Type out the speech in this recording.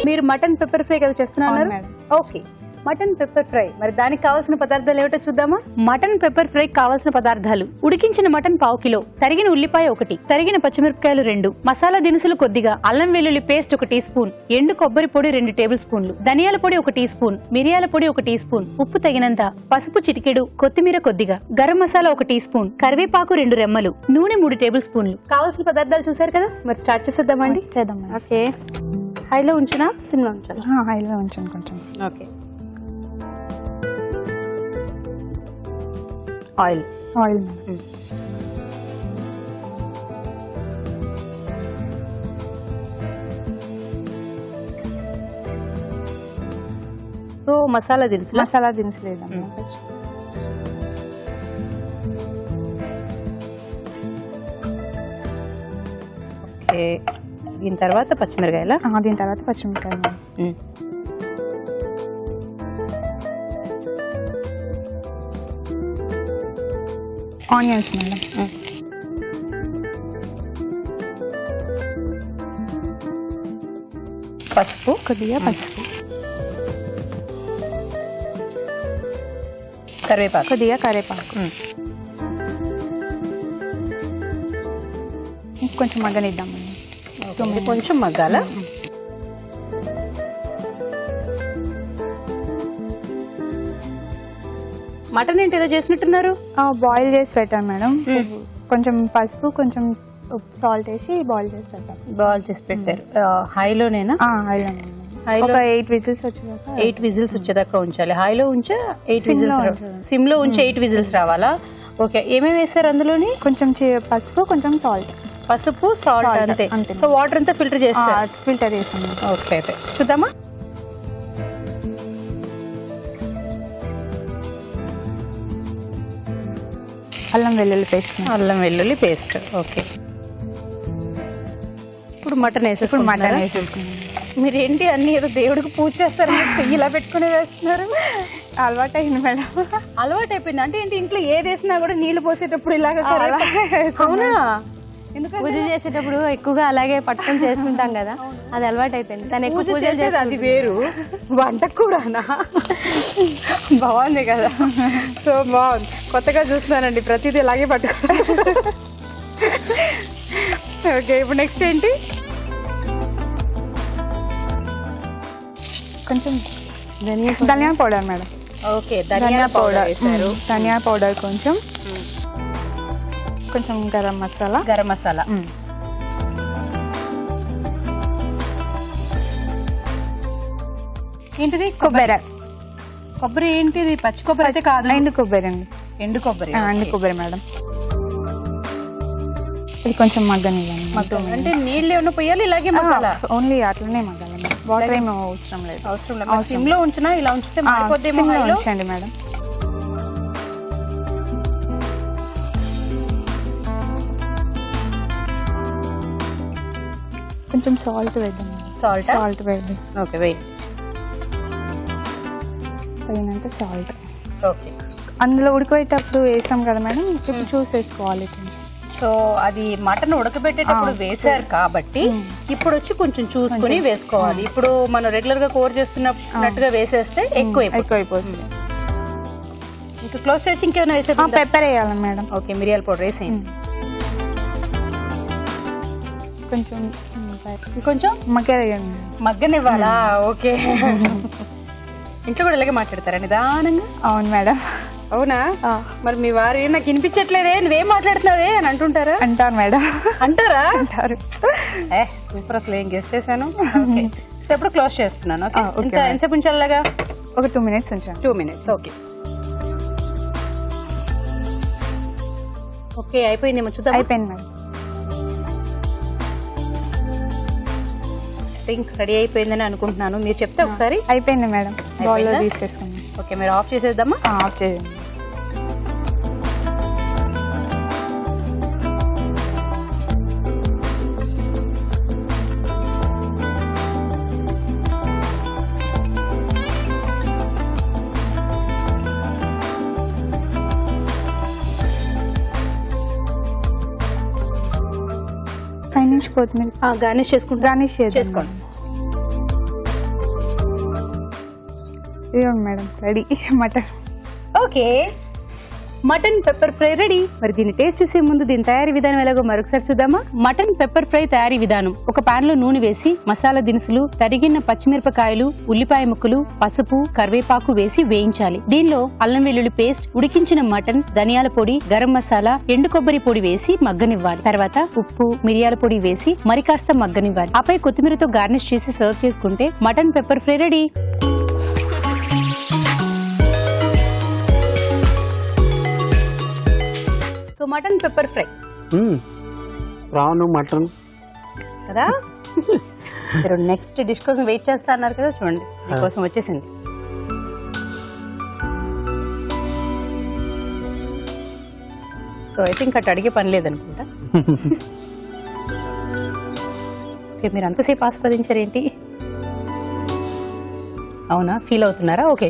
మీరు mutton pepper fry కదా చేస్తున్నారు? Okay, mutton pepper fry. మరి దానికి కావాల్సిన పదార్థాలు ఏమిటో చూద్దామా? మటన్ పెప్పర్ ఫ్రై కావాల్సిన పదార్థాలు: ఉడికించిన మటన్ 1/2 కిలో, తరిగిన ఉల్లిపాయ 1, తరిగిన పచ్చిమిరపకాయలు 2, మసాలా దినుసులు కొద్దిగా, అల్లం వెల్లుల్లి పేస్ట్ 1 టీ స్పూన్, ఎండు కొబ్బరి పొడి 2 టేబుల్ స్పూన్లు, ధనియాల పొడి 1 టీ స్పూన్, మిరియాల పొడి 1 టీ స్పూన్, ఉప్పు తగినంత, పసుపు చిటికెడు, కొత్తిమీర కొద్దిగా, గరం మసాలా 1 టీ స్పూన్, కరివేపాకు 2 రెమ్మలు, నూనె 3 టేబుల్ స్పూన్లు. కావాల్సిన పదార్థాలు చూసారు కదా, మరి స్టార్ట్ చేసేద్దామండి. చేద్దాం. ఓకే, హైలో ఉంచునా సిమ్లో ఉంచాలా? హైలో ఉంచాను కొంచెం. ఓకే, ఆయిల్ సో మసాలా దినుసులు లేదమ్మా. ఓకే, దీని తర్వాత పచ్చిమిరకాయలు. దీని తర్వాత పచ్చిమిరకాయలు. Onions madam. పసుపు కొద్దిగా, పసుపు, కరివేపాకు కొద్దిగా, కరివేపాకు. కొంచెం మగ్గనిద్దాం. కొంచెం మగ్గాల. మటన్ ఏంటి ఏదో చేసినట్టున్నారు? బాయిల్ చేసి పెట్టాను మేడం. కొంచెం పసుపు, కొంచెం సాల్ట్ వేసి బాయిల్ చేసి పెట్టాను. బాయిల్ చేసి పెట్టారు. హైలోనేనా? హైలో. ఒక 8 విజిల్స్ వచ్చేదాకా. 8 విజిల్స్ వచ్చేదాకా ఉంచాలి. హైలో ఉంచా 8 విజిల్స్, సిమ్ లో ఉంచి 8 విజిల్స్ రావాలా? ఓకే, ఏమేమి వేస్తారు అందులోని? కొంచెం పసుపు, కొంచెం సాల్ట్. పసుపు, సాల్ట్, అంతే. సో వాటర్ అంతా ఫిల్టర్ చేస్తారు? ఫిల్టర్ చేస్తాను. ఓకే, అయితే చూద్దామా? అల్లం వెల్లుల్లి పేస్ట్. ఓకే, ఇప్పుడు మటన్ వేసేసుకున్నాం. మీరేంటి అన్ని ఏదో దేవుడికి పూజ చేస్తారు, చెయ్యి ఇలా పెట్టుకుని వేస్తున్నారు? అలవాటు అయింది మేడం. అలవాటు అయిపోయింది అంటే ఏంటి? ఇంట్లో ఏది వేసినా కూడా నీళ్లు పోసేటప్పుడు ఇలాగ? అవునా? పూజ చేసేటప్పుడు ఎక్కువగా అలాగే పట్టుకొని చేస్తుంటాం కదా, అది అలవాటు అయిపోయింది. తను ఎక్కువ పూజ చేసేది. అది వేరు, వంట కూడానా? బాగుంది కదా. సో బాగుంది, కొత్తగా చూస్తున్నానండి, ప్రతిదీ ఇలాగే పట్టుకుంటాను. ఓకే, ఇప్పుడు నెక్స్ట్ ఏంటి? కొంచెం ధనియా పౌడర్ మేడం. ఓకే, ధనియా పౌడర్ వేసారు. ధనియా పౌడర్ కొంచెం, కొంచెం గరం మసాలా. ఏంటిది? కొబ్బరి ఏంటిది? పచ్చి కొబ్బరి అయితే కాదు, ఎండు కొబ్బరి అండి. ఎండు కొబ్బరి మేడం. ఇది కొంచెం మగ్గనివ్వండి. అంటే నీళ్ళు ఏమన్నా పోయాలి? ఇలాగే మగ్గాలా? ఓన్లీ అట్లనే మగ్గాలి, వాటర్ ఏమీ అవసరం లేదు. సిమ్ లో ఉంచినా ఇలా ఉంచితే మాడిపోద్దేమో. ఉంచండి మేడం. కొంచెం సాల్ట్ వేద్దాం. సాల్ట్ వేద్దాం. ఓకే, వెయ్యి. తగినంత సాల్ట్. ఓకే, అందులో ఉడికిపోయేటప్పుడు వేసాం కదా మేడం, ఇప్పుడు చూసేసుకోవాలి కొంచెం. సో అది మటన్ ఉడకబెట్టేటప్పుడు వేసారు కాబట్టి ఇప్పుడు వచ్చి కొంచెం చూసుకుని వేసుకోవాలి. ఇప్పుడు మనం రెగ్యులర్ గా కూర చేస్తున్నట్టుగా వేసేస్తే ఎక్కువైపోతుంది. ఇంకా క్లోజ్ చేసి ఇంకేమైనా వేసేది? పెప్పర్ వేయాలి మేడం. ఓకే, మిరియాల పౌడర్ వేసేయండి. కొంచెం మగ్గనివ్వాలా? ఓకే. ఇంట్లో కూడా ఇలాగే మాట్లాడతారా నిదానంగా? అవును మేడం. అవునా? మరి మీ వారు నాకు వినిపించట్లేదే, నువ్వేం మాట్లాడుతున్నావే అని అంటుంటారా? అంటారు మేడం. అంటారా? అంటారు. సూపర్, అసలు ఏం గెస్ట్ చేశాను. ఎప్పుడు క్లోజ్ చేస్తున్నాను. ఎంతసేపు ఉంచాలాగా? ఒక 2 మినిట్స్ ఉంచాను. 2 మినిట్స్. ఓకే, ఓకే, అయిపోయిందేమో చూద్దాం. అయిపోయింది మేడం. థింక్ రెడీ అయిపోయిందని అనుకుంటున్నాను. మీరు చెప్తే ఒకసారి. అయిపోయింది మేడం, బౌల్లో తీసేసుకున్నాం. ఓకే, మీరు ఆఫ్ చేసేద్దామా? ఆఫ్ చేయండి. కొత్తిమీర గార్నిష్ చేసుకుంటా. గార్నిష్ చేసుకోండి. ఇదిగోండి madam, ready mutton. Okay, mutton pepper fry ready. మరి దీన్ని టేస్ట్ చూసే ముందు దీని తయారీ విధానం ఎలాగో మరొకసారి చూద్దామా. మటన్ పెప్పర్ ఫ్రై తయారీ విధానం: ఒక పాన్ లో నూనె వేసి మసాలా దినుసులు, తరిగిన పచ్చిమిరపకాయలు, ఉల్లిపాయ ముక్కలు, పసుపు, కరివేపాకు వేసి వేయించాలి. దీనిలో అల్లం వెల్లుల్లి పేస్ట్, ఉడికించిన మటన్, ధనియాల పొడి, గరం మసాలా, ఎండు కొబ్బరి పొడి వేసి మగ్గనివ్వాలి. తర్వాత ఉప్పు, మిరియాల పొడి వేసి మరి కాస్త మగ్గనివ్వాలి. ఆపై కొత్తిమీరతో గార్నిష్ చేసి సర్వ్ చేసుకుంటే mutton pepper fry ready. So mutton pepper fry PRAN mutton కదా. మీరు నెక్స్ట్ డిష్ కోసం వెయిట్ చేస్తా అన్నారు కదా, చూడండి మీకోసం వచ్చేసింది. సో ఐ థింక్ అటు అడిగే పని లేదనుకుంటా. ఓకే, మీరు అంతసేపు ఆస్వాదించారేంటి? అవునా, ఫీల్ అవుతున్నారా? ఓకే.